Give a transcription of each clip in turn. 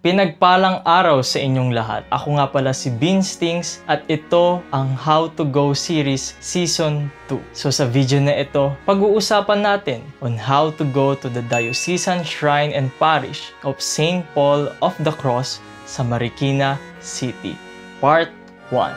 Pinagpalang araw sa inyong lahat. Ako nga pala si Beanstings at ito ang How to Go series Season 2. So sa video na ito, pag-uusapan natin on how to go to the Diocesan Shrine and Parish of St. Paul of the Cross sa Marikina City. Part 1.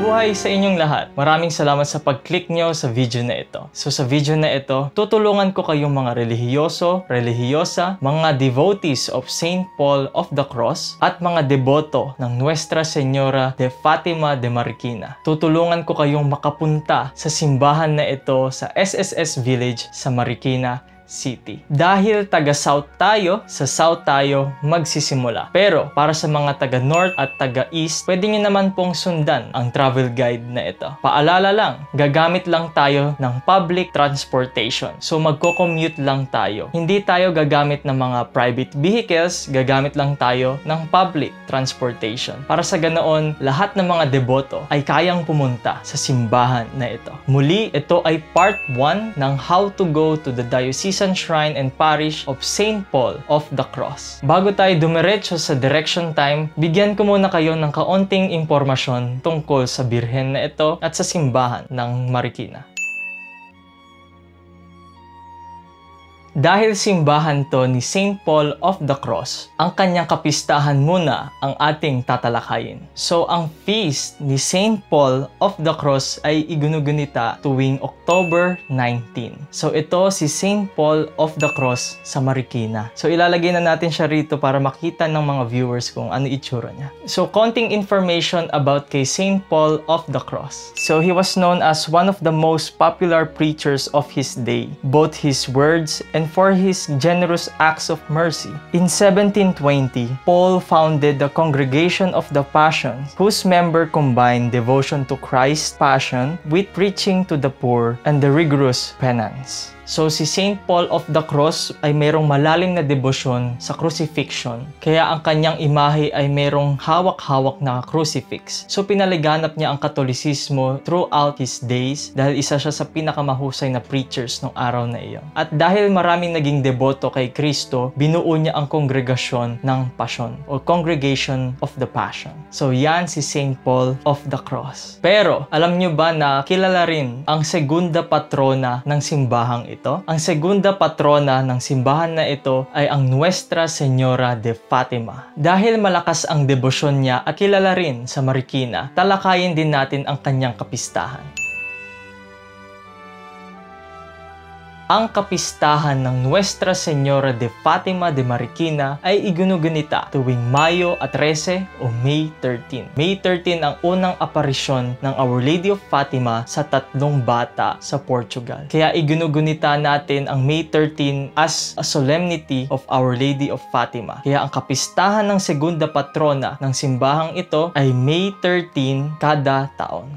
Mabuhay sa inyong lahat. Maraming salamat sa pag-click nyo sa video na ito. So sa video na ito, tutulungan ko kayong mga relihiyoso, relihiyosa, mga devotees of St. Paul of the Cross at mga deboto ng Nuestra Señora de Fatima de Marikina. Tutulungan ko kayong makapunta sa simbahan na ito sa SSS Village sa Marikina City. Dahil taga-South tayo, sa South tayo magsisimula. Pero para sa mga taga-North at taga-East, pwede nyo naman pong sundan ang travel guide na ito. Paalala lang, gagamit lang tayo ng public transportation. So magko-commute lang tayo. Hindi tayo gagamit ng mga private vehicles, gagamit lang tayo ng public transportation. Para sa ganoon, lahat ng mga deboto ay kayang pumunta sa simbahan na ito. Muli, ito ay part 1 ng How to Go to the Diocesan Shrine and Parish of St. Paul of the Cross. Bago tayo dumiretso sa direction time, bigyan ko muna kayo ng kaunting impormasyon tungkol sa birhen na ito at sa simbahan ng Marikina. Dahil simbahan to ni St. Paul of the Cross, ang kanyang kapistahan muna ang ating tatalakayin. So, ang feast ni St. Paul of the Cross ay iginugunita tuwing October 19. So, ito si St. Paul of the Cross sa Marikina. So, ilalagay na natin siya rito para makita ng mga viewers kung ano itsura niya. So, konting information about kay St. Paul of the Cross. So, he was known as one of the most popular preachers of his day. Both his words and for his generous acts of mercy. In 1720, Paul founded the Congregation of the Passion, whose member combined devotion to Christ's passion with preaching to the poor and the rigorous penance. So si St. Paul of the Cross ay mayroong malalim na debosyon sa crucifixion. Kaya ang kanyang imahe ay mayroong hawak-hawak na crucifix. So pinaliganap niya ang Katolisismo throughout his days dahil isa siya sa pinakamahusay na preachers ng araw na iyon. At dahil maraming naging deboto kay Kristo, binuo niya ang kongregasyon ng Passion o Congregation of the Passion. So yan si St. Paul of the Cross. Pero alam niyo ba na kilala rin ang segunda patrona ng simbahang ito? Ang segunda patrona ng simbahan na ito ay ang Nuestra Señora de Fatima. Dahil malakas ang debosyon niya at kilala rin sa Marikina, talakayin din natin ang kanyang kapistahan. Ang kapistahan ng Nuestra Señora de Fatima de Marikina ay iginugunita tuwing Mayo 13 o May 13. May 13 ang unang aparisyon ng Our Lady of Fatima sa tatlong bata sa Portugal. Kaya iginugunita natin ang May 13 as a solemnity of Our Lady of Fatima. Kaya ang kapistahan ng segunda patrona ng simbahang ito ay May 13 kada taon.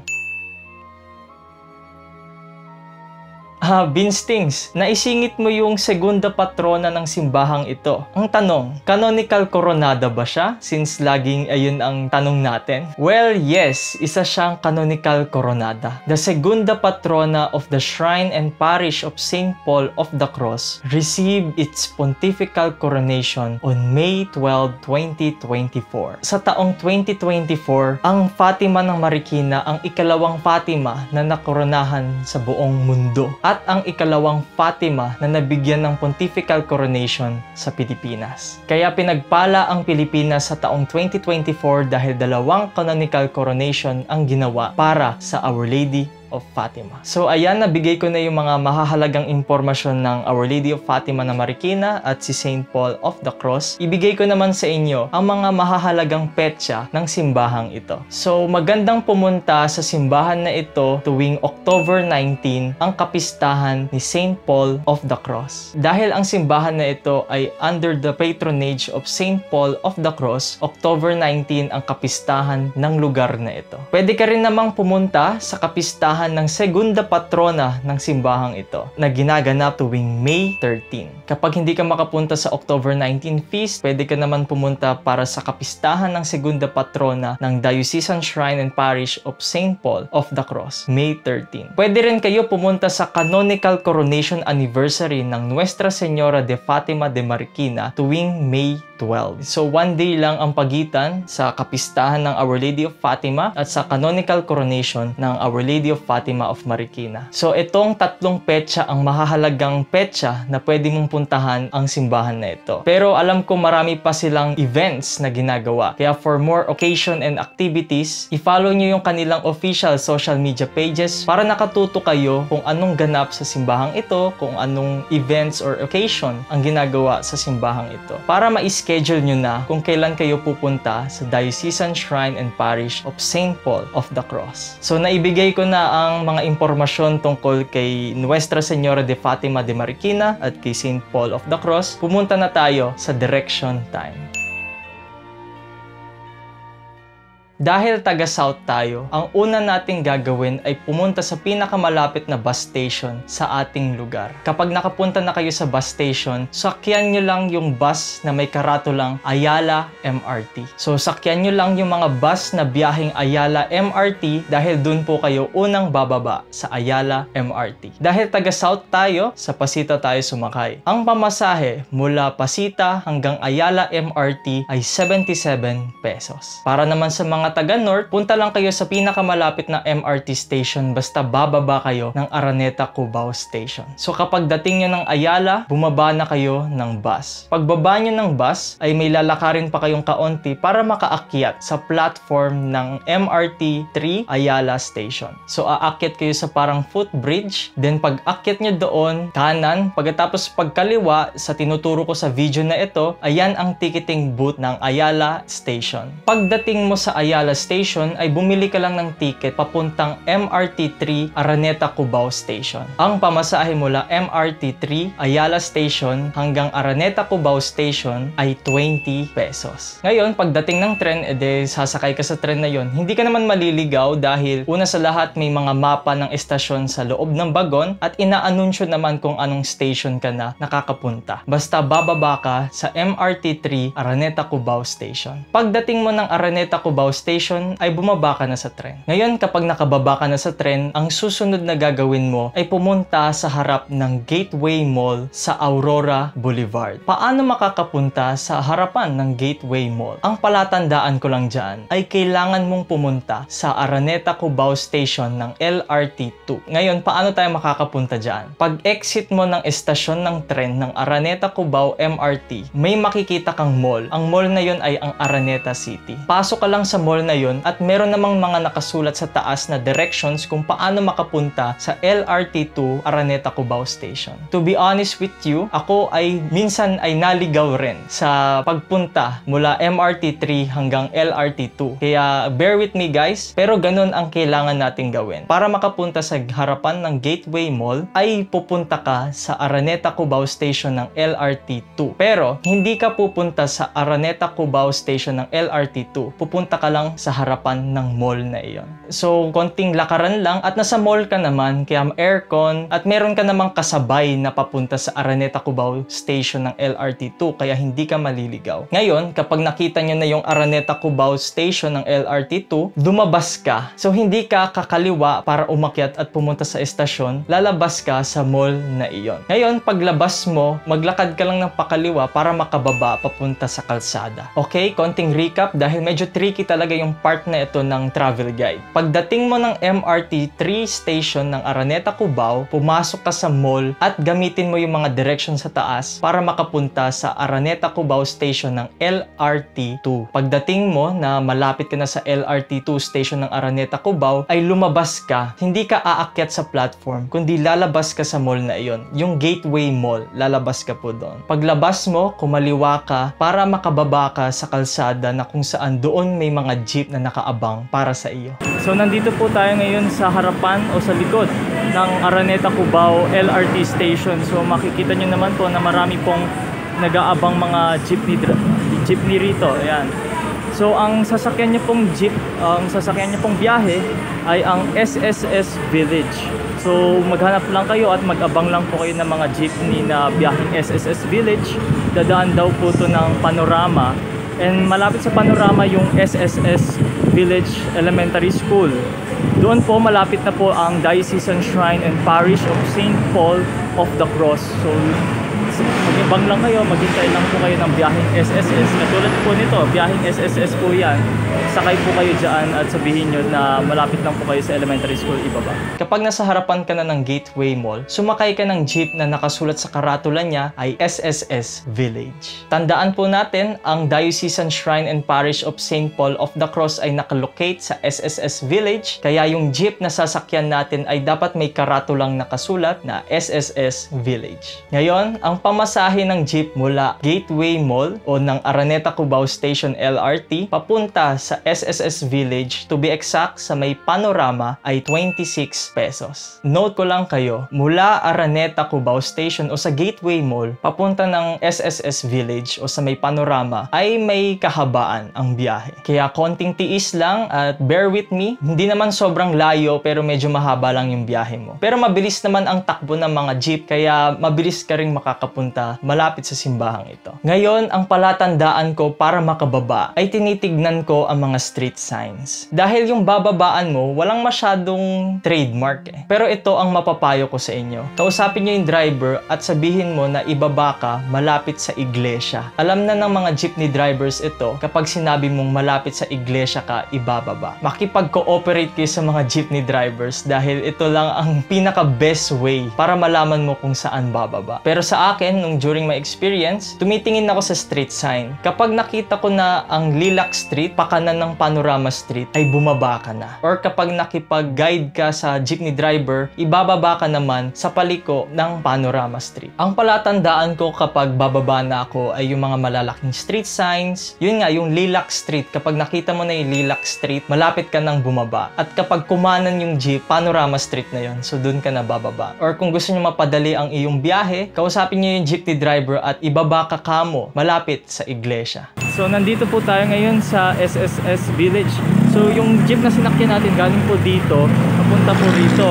Beanstings, naisingit mo yung segunda patrona ng simbahang ito. Ang tanong, canonical coronada ba siya? Since laging ayun ang tanong natin. Well, yes, isa siyang canonical coronada. The segunda patrona of the Shrine and Parish of St. Paul of the Cross received its pontifical coronation on May 12, 2024. Sa taong 2024, ang Fatima ng Marikina ang ikalawang Fatima na nakoronahan sa buong mundo. At ang ikalawang Fatima na nabigyan ng pontifical coronation sa Pilipinas. Kaya pinagpala ang Pilipinas sa taong 2024 dahil dalawang canonical coronation ang ginawa para sa Our Lady of Fatima. So ayan, nabigay ko na yung mga mahahalagang impormasyon ng Our Lady of Fatima na Marikina at si St. Paul of the Cross. Ibigay ko naman sa inyo ang mga mahahalagang petsa ng simbahang ito. So magandang pumunta sa simbahan na ito tuwing October 19 ang kapistahan ni St. Paul of the Cross. Dahil ang simbahan na ito ay under the patronage of St. Paul of the Cross, October 19 ang kapistahan ng lugar na ito. Pwede ka rin namang pumunta sa kapistahan ng segunda patrona ng simbahang ito na ginaganap tuwing May 13. Kapag hindi ka makapunta sa October 19 feast, pwede ka naman pumunta para sa kapistahan ng segunda patrona ng Diocesan Shrine and Parish of St. Paul of the Cross, May 13. Pwede rin kayo pumunta sa Canonical Coronation Anniversary ng Nuestra Señora de Fatima de Marikina tuwing May 12. So, 1 day lang ang pagitan sa kapistahan ng Our Lady of Fatima at sa Canonical Coronation ng Our Lady of Fatima of Marikina. So, itong tatlong petsa ang mahahalagang petsa na pwede mong puntahan ang simbahan na ito. Pero alam ko marami pa silang events na ginagawa. Kaya for more occasion and activities, i-follow nyo yung kanilang official social media pages para nakatuto kayo kung anong ganap sa simbahang ito, kung anong events or occasion ang ginagawa sa simbahang ito. Para ma-schedule nyo na kung kailan kayo pupunta sa Diocesan Shrine and Parish of St. Paul of the Cross. So naibigay ko na ang mga impormasyon tungkol kay Nuestra Señora de Fatima de Marikina at kay St. Paul of the Cross. Pumunta na tayo sa direction time. Dahil taga-south tayo, ang una nating gagawin ay pumunta sa pinakamalapit na bus station sa ating lugar. Kapag nakapunta na kayo sa bus station, sakyan nyo lang yung bus na may karatulang Ayala MRT. So sakyan nyo lang yung mga bus na biyaheng Ayala MRT dahil dun po kayo unang bababa sa Ayala MRT. Dahil taga-south tayo, sa Pasita tayo sumakay. Ang pamasahe mula Pasita hanggang Ayala MRT ay 77 pesos. Para naman sa mga taga-north, punta lang kayo sa pinakamalapit na MRT station basta bababa kayo ng Araneta Cubao Station. So kapag dating nyo ng Ayala, bumaba na kayo ng bus. Pagbaba nyo ng bus, ay may lalakarin pa kayong kaunti para makaakyat sa platform ng MRT 3 Ayala Station. So aakyat kayo sa parang footbridge, then pag akyat nyo doon, kanan, pagkatapos pagkaliwa, sa tinuturo ko sa video na ito, ayan ang ticketing booth ng Ayala Station. Pagdating mo sa Ayala Station ay bumili ka lang ng ticket papuntang MRT 3 Araneta Cubao Station. Ang pamasahe mula MRT 3 Ayala Station hanggang Araneta Cubao Station ay 20 pesos. Ngayon, pagdating ng tren, sasakay ka sa tren na yon. Hindi ka naman maliligaw dahil una sa lahat may mga mapa ng estasyon sa loob ng bagon at inaanunsyo naman kung anong station ka na nakakapunta. Basta bababa ka sa MRT 3 Araneta Cubao Station. Pagdating mo ng Araneta Cubao Station ay bumaba ka na sa tren. Ngayon, kapag nakababa ka na sa tren, ang susunod na gagawin mo ay pumunta sa harap ng Gateway Mall sa Aurora Boulevard. Paano makakapunta sa harapan ng Gateway Mall? Ang palatandaan ko lang dyan ay kailangan mong pumunta sa Araneta Cubao Station ng LRT2. Ngayon, paano tayo makakapunta dyan? Pag exit mo ng estasyon ng tren ng Araneta Cubao MRT, may makikita kang mall. Ang mall na yon ay ang Araneta City. Pasok ka lang sa mall na yon at meron namang mga nakasulat sa taas na directions kung paano makapunta sa LRT2 Araneta Cubao Station. To be honest with you, ako ay minsan ay naligaw rin sa pagpunta mula MRT 3 hanggang LRT2. Kaya bear with me guys, pero ganun ang kailangan nating gawin. Para makapunta sa harapan ng Gateway Mall ay pupunta ka sa Araneta Cubao Station ng LRT2. Pero hindi ka pupunta sa Araneta Cubao Station ng LRT2. Pupunta ka lang sa harapan ng mall na iyon. So, konting lakaran lang at nasa mall ka naman, kaya aircon at meron ka namang kasabay na papunta sa Araneta Cubao Station ng LRT2 kaya hindi ka maliligaw. Ngayon, kapag nakita nyo na yung Araneta Cubao Station ng LRT2, lumabas ka. So, hindi ka kakaliwa para umakyat at pumunta sa estasyon, lalabas ka sa mall na iyon. Ngayon, paglabas mo, maglakad ka lang ng pakaliwa para makababa papunta sa kalsada. Okay, konting recap dahil medyo tricky talaga yung part na ito ng travel guide. Pagdating mo ng MRT 3 station ng Araneta Cubao, pumasok ka sa mall at gamitin mo yung mga direction sa taas para makapunta sa Araneta Cubao Station ng LRT2. Pagdating mo na malapit ka na sa LRT2 station ng Araneta Cubao, ay lumabas ka. Hindi ka aakyat sa platform, kundi lalabas ka sa mall na iyon. Yung Gateway Mall, lalabas ka po doon. Paglabas mo, kumaliwa ka para makababa ka sa kalsada na kung saan doon may mga jeep na nakaabang para sa iyo. So nandito po tayo ngayon sa harapan o sa likod ng Araneta Cubao LRT Station. So makikita nyo naman po na marami pong nag-aabang mga jeepney rito. Ayan. So ang sasakyan nyo pong jeep, ang sasakyan nyo pong biyahe ay ang SSS Village. So So maghanap lang kayo at mag-abang lang po kayo ng mga jeepney na biyaheng SSS Village. Dadaan daw po to ng Panorama. And malapit sa Panorama yung SSS Village Elementary School. Doon po malapit na po ang Diocesan Shrine and Parish of St. Paul of the Cross. So mag-ibang lang kayo, maghintay lang po kayo ng biyaheng SSS. Katulad po nito, biyaheng SSS po yan. Sakay po kayo dyan at sabihin nyo na malapit lang po kayo sa elementary school ibaba. Kapag nasa harapan ka na ng Gateway Mall, sumakay ka ng jeep na nakasulat sa karatula niya ay SSS Village. Tandaan po natin, ang Diocesan Shrine and Parish of St. Paul of the Cross ay nakalocate sa SSS Village, kaya yung jeep na sasakyan natin ay dapat may karatulang nakasulat na SSS Village. Ngayon, ang pamasahe ng jeep mula Gateway Mall o ng Araneta Cubao Station LRT papunta sa SSS Village, to be exact sa may Panorama, ay 26 pesos. Note ko lang kayo, mula Araneta Cubao Station o sa Gateway Mall papunta ng SSS Village o sa may Panorama ay may kahabaan ang biyahe. Kaya konting tiis lang at bear with me. Hindi naman sobrang layo pero medyo mahaba lang yung biyahe mo. Pero mabilis naman ang takbo ng mga jeep kaya mabilis ka ring makakapunta malapit sa simbahang ito. Ngayon, ang palatandaan ko para makababa ay tinitignan ko ang mga street signs. Dahil yung bababaan mo, walang masyadong trademark eh. Pero ito ang mapapayo ko sa inyo. Kausapin nyo yung driver at sabihin mo na ibaba ka malapit sa iglesia. Alam na ng mga jeepney drivers ito, kapag sinabi mong malapit sa iglesia ka, ibababa. Makipag-cooperate kayo sa mga jeepney drivers dahil ito lang ang pinaka-best way para malaman mo kung saan bababa. Pero sa akin, nung during my experience, tumitingin ako sa street sign. Kapag nakita ko na ang Lilac Street, pakanan ng Panorama Street, ay bumaba ka na. Or kapag nakipag-guide ka sa jeepney driver, ibababa ka naman sa paliko ng Panorama Street. Ang palatandaan ko kapag bababa na ako ay yung mga malalaking street signs. Yun nga, yung Lilac Street. Kapag nakita mo na yung Lilac Street, malapit ka nang bumaba. At kapag kumanan yung jeep, Panorama Street na yun. So dun ka na bababa. Or kung gusto nyo mapadali ang iyong biyahe, kausapin nyo yung jeepney driver at ibaba ka kamo malapit sa iglesia. So nandito po tayo ngayon sa SSS Village. So yung jeep na sinakyan natin galing po dito, papunta po rito.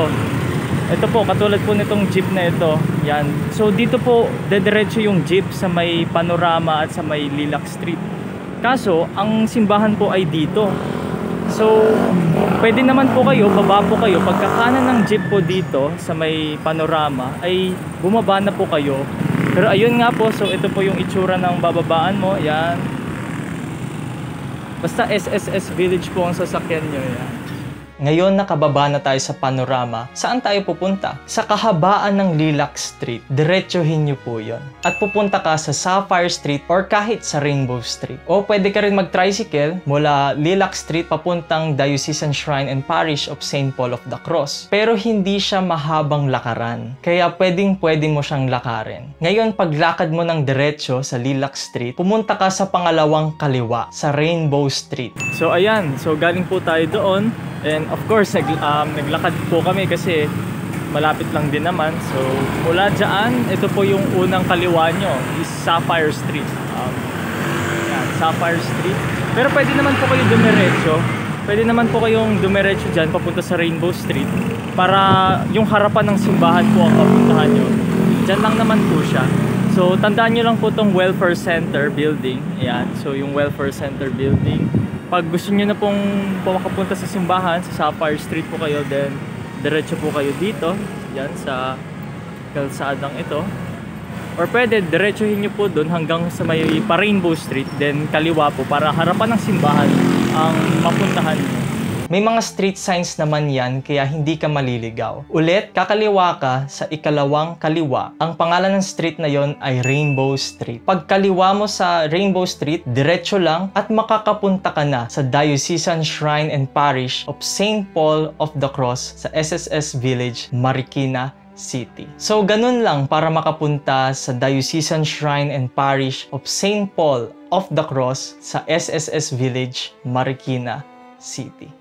Ito po, katulad po nitong jeep na ito. Yan. So dito po, dediretso yung jeep sa may Panorama at sa may Lilac Street. Kaso, ang simbahan po ay dito. So, pwede naman po kayo, baba po kayo. Pagkakanan ng jeep po dito sa may Panorama, ay bumaba na po kayo. Pero ayun nga po, so ito po yung itsura ng bababaan mo. Yan. Basta SSS Village po ang sasakyan nyo. Yan. Ngayon nakababa na tayo sa Panorama. Saan tayo pupunta? Sa kahabaan ng Lilac Street. Diretsuhin nyo po yon. At pupunta ka sa Sapphire Street or kahit sa Rainbow Street. O pwede ka rin mag-tricycle mula Lilac Street papuntang Diocesan Shrine and Parish of St. Paul of the Cross. Pero hindi siya mahabang lakaran. Kaya pwede mo siyang lakarin. Ngayon paglakad mo ng diretsyo sa Lilac Street, pumunta ka sa pangalawang kaliwa sa Rainbow Street. So ayan, so galing po tayo doon. And of course, naglakad po kami kasi malapit lang din naman. So, mula dyan, ito po yung unang kaliwa nyo is Sapphire Street. Yan, Sapphire Street. Pero pwede naman po kayo dumiretso. Pwede naman po kayong dumiretso dyan papunta sa Rainbow Street para yung harapan ng simbahan po ang papuntahan nyo. Dyan lang naman po siya. So, tandaan nyo lang po itong Welfare Center building. Ayan, so yung Welfare Center building. Pag gusto nyo na pong makapunta sa simbahan, sa Sapphire Street po kayo, then diretso po kayo dito, yan sa kalsadang ito. Or pwede, diretsuhin nyo po doon hanggang sa may pa-Rainbow Street, then kaliwa po para harapan ng simbahan ang mapuntahan nyo. May mga street signs naman yan kaya hindi ka maliligaw. Ulit, kakaliwa ka sa ikalawang kaliwa. Ang pangalan ng street na yon ay Rainbow Street. Pag kaliwa mo sa Rainbow Street, diretso lang at makakapunta ka na sa Diocesan Shrine and Parish of St. Paul of the Cross sa SSS Village, Marikina City. So ganun lang para makapunta sa Diocesan Shrine and Parish of St. Paul of the Cross sa SSS Village, Marikina City.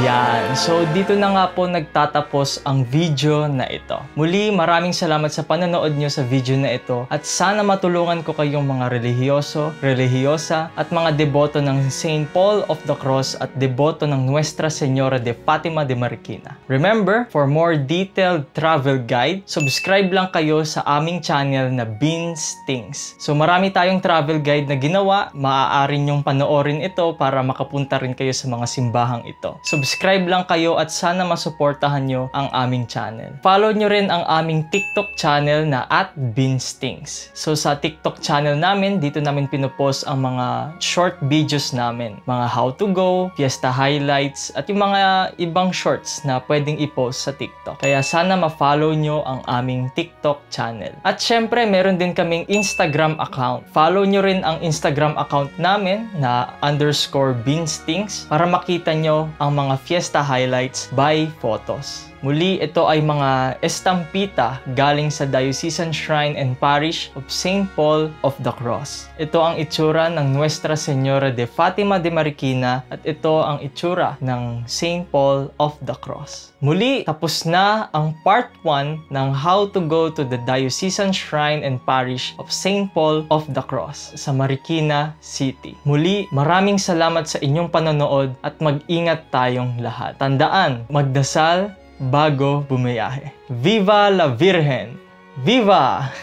Yan. So, dito na nga po nagtatapos ang video na ito. Muli, maraming salamat sa panonood nyo sa video na ito at sana matulungan ko kayong mga relihiyoso, relihiyosa at mga deboto ng Saint Paul of the Cross at deboto ng Nuestra Señora de Fatima de Marikina. Remember, for more detailed travel guide, subscribe lang kayo sa aming channel na Beans Things. So, marami tayong travel guide na ginawa. Maaari nyong panoorin ito para makapunta rin kayo sa mga simbahang ito. Subscribe lang kayo at sana masuportahan nyo ang aming channel. Follow nyo rin ang aming TikTok channel na @BeansThings. So sa TikTok channel namin, dito namin pinupost ang mga short videos namin. Mga how to go, fiesta highlights, at yung mga ibang shorts na pwedeng i-post sa TikTok. Kaya sana ma-follow nyo ang aming TikTok channel. At syempre, meron din kaming Instagram account. Follow nyo rin ang Instagram account namin na _BeansThings para makita nyo ang mga fiesta highlights by photos. Muli, ito ay mga estampita galing sa Diocesan Shrine and Parish of Saint Paul of the Cross. Ito ang itsura ng Nuestra Señora de Fatima de Marikina at ito ang itsura ng Saint Paul of the Cross. Muli, tapos na ang part 1 ng how to go to the Diocesan Shrine and Parish of Saint Paul of the Cross sa Marikina City. Muli, maraming salamat sa inyong panonood at mag-ingat tayong lahat. Tandaan, magdasal bago bumiyahe. Viva la Virgen! Viva!